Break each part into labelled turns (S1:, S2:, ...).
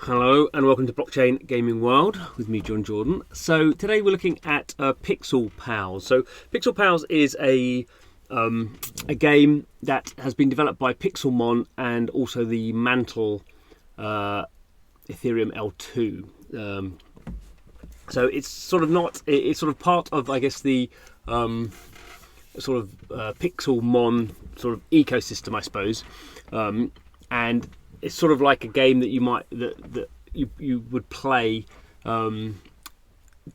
S1: Hello and welcome to Blockchain Gaming World with me, John Jordan. So today we're looking at PixelPals. So PixelPals is a game that has been developed by Pixelmon and also the Mantle Ethereum L2. So it's sort of not. It's sort of part of, I guess, the Pixelmon sort of ecosystem, I suppose, and it's sort of like a game that you would play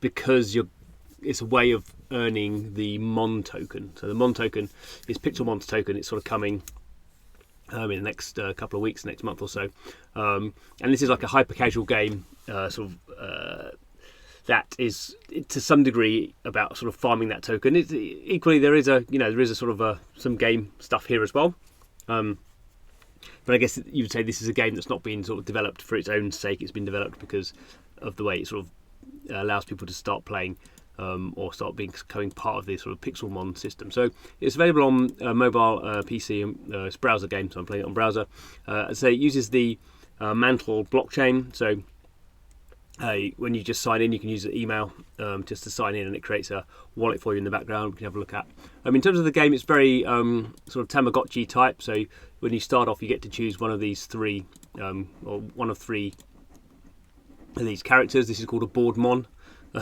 S1: because it's a way of earning the Mon token. So the Mon token is Pixelmon's token. It's sort of coming in the next couple of weeks, next month or so, and this is like a hyper casual game, that is to some degree about sort of farming that token. Equally, there is a sort of some game stuff here as well. But I guess you would say this is a game that's not been sort of developed for its own sake. It's been developed because of the way it sort of allows people to start playing or start becoming part of the sort of Pixelmon system. So it's available on mobile, PC, and it's a browser game, so I'm playing it on browser. So it uses the Mantle blockchain. So when you just sign in, you can use an email just to sign in, and it creates a wallet for you in the background. We can have a look at. In terms of the game, it's very sort of Tamagotchi type. So when you start off, you get to choose one of these three, or one of three of these characters. This is called a board mon,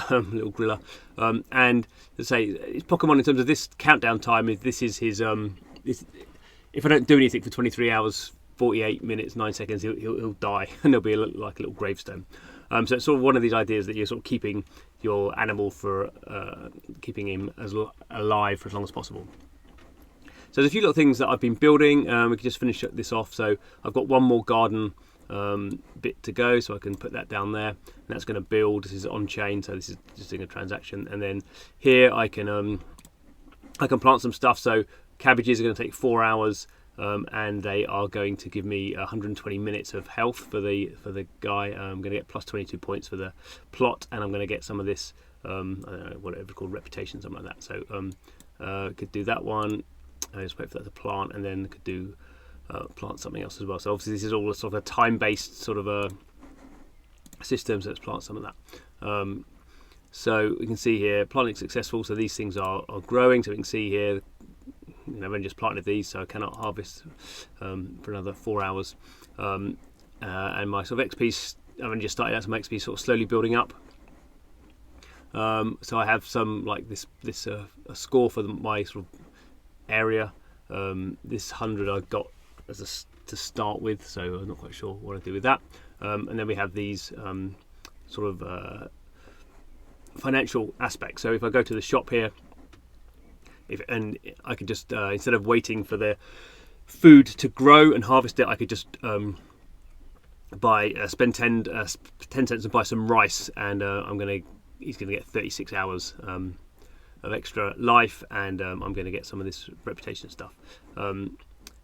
S1: little gorilla. And to say, it's Pokemon in terms of this countdown time. This is his. If I don't do anything for 23 hours, 48 minutes, 9 seconds, he'll die, and there'll be like a little gravestone. So it's sort of one of these ideas that you're sort of keeping your animal for keeping him alive for as long as possible. So there's a few little things that I've been building. We can just finish this off. So I've got one more garden bit to go, so I can put that down there. And that's going to build. This is on chain, so this is just doing a transaction. And then here I can plant some stuff. So cabbages are going to take 4 hours. And they are going to give me 120 minutes of health for the guy. I'm going to get plus 22 points for the plot, and I'm going to get some of this, I don't know, whatever it's called, reputation, something like that. So could do that one. I just wait for that to plant, and then could do plant something else as well. So obviously this is all sort of a time-based sort of a system. So let's plant some of that. So we can see here planting successful. So these things are growing. So we can see here. I've only just planted these, so I cannot harvest for another 4 hours. And my sort of XP, I've only just started out, so my XP sort of slowly building up. So I have some like this a score for my sort of area. This 100 I got to start with, so I'm not quite sure what I do with that. And then we have these sort of financial aspects. So if I go to the shop here. And I could just instead of waiting for the food to grow and harvest it, I could just spend 10 cents and buy some rice, and he's going to get 36 hours of extra life, and I'm going to get some of this reputation stuff. So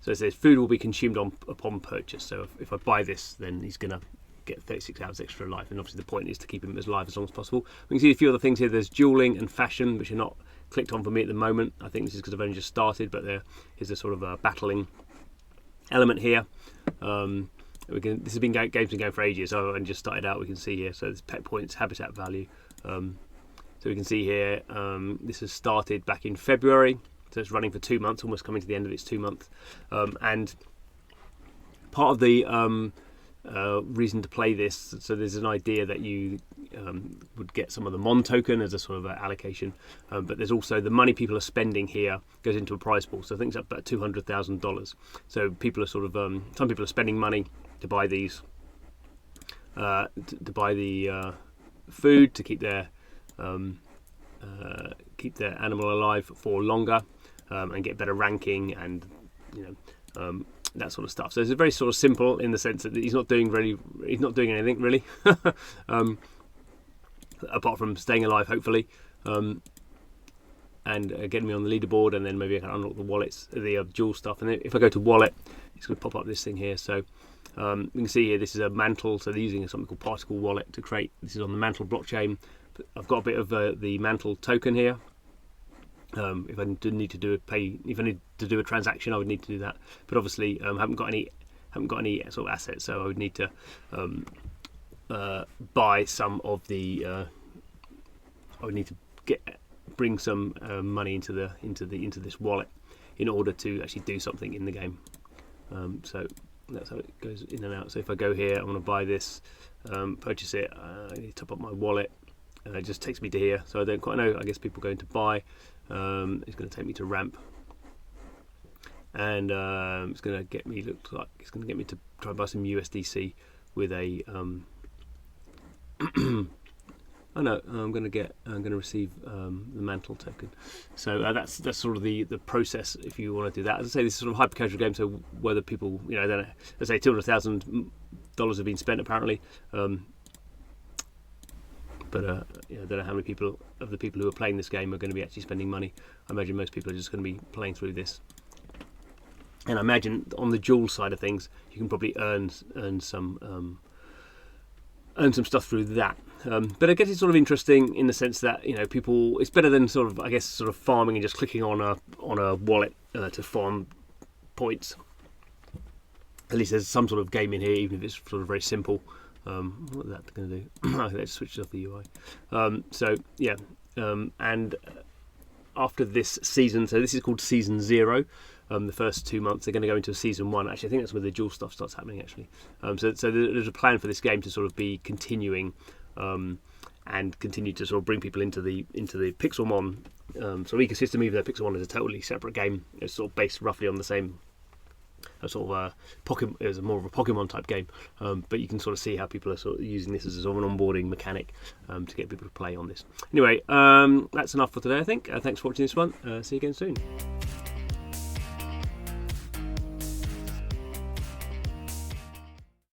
S1: it says food will be consumed upon purchase. So if I buy this, then he's going to get 36 hours extra life, and obviously the point is to keep him as alive as long as possible. We can see a few other things here. There's dueling and fashion, which are not clicked on for me at the moment. I think this is because I've only just started, but there is a sort of a battling element here. This has been games been going for ages, so I only just started out. We can see here, so there's pet points, habitat value. So we can see here, this has started back in February, so it's running for 2 months, almost coming to the end of its 2 month. And part of the reason to play this, so there's an idea that you would get some of the Mon token as a sort of allocation, but there's also the money people are spending here goes into a prize pool. So I think it's up about $200,000. So people are sort of some people are spending money to buy these to buy the food to keep their animal alive for longer, and get better ranking, and that sort of stuff. So it's very sort of simple in the sense that he's not doing anything really, apart from staying alive, hopefully, and getting me on the leaderboard, and then maybe I can unlock the wallets, the jewel stuff. And then if I go to wallet, it's going to pop up this thing here. So you can see here, this is a Mantle. So they're using something called Particle Wallet to create. This is on the Mantle blockchain. I've got a bit of the Mantle token here. If I need to do a transaction, I would need to do that. But obviously, haven't got any sort of assets, so I would need to buy some of the. I would need to bring some money into this wallet in order to actually do something in the game. So that's how it goes in and out. So if I go here, I want to buy this, purchase it. I need to top up my wallet. It just takes me to here. So I don't quite know. I guess people are going to buy. It's going to take me to ramp. And it's going to get me. Looks like it's going to get me to try and buy some USDC with a. Oh no, I'm going to receive the mantle token. So that's sort of the process if you want to do that. As I say, this is sort of hyper casual game. So whether people, I don't know, let's say $200,000 have been spent apparently. But I don't know how many of the people who are playing this game are going to be actually spending money. I imagine most people are just going to be playing through this. And I imagine on the dual side of things, you can probably earn some stuff through that. But I guess it's sort of interesting in the sense that people. It's better than sort of farming and just clicking on a wallet to farm points. At least there's some sort of game in here, even if it's sort of very simple. What is that going to do? Let's switch off the UI. And after this season, so this is called Season 0. The first 2 months, they're going to go into Season 1. Actually, I think that's where the dual stuff starts happening, actually. So there's a plan for this game to sort of be continuing and continue to sort of bring people into the Pixelmon sort of ecosystem, even though Pixelmon is a totally separate game. It's sort of based roughly on the same Pokemon. It was more of a Pokemon type game, but you can sort of see how people are sort of using this as a sort of an onboarding mechanic to get people to play on this. Anyway, that's enough for today, I think. Thanks for watching this one. See you again soon.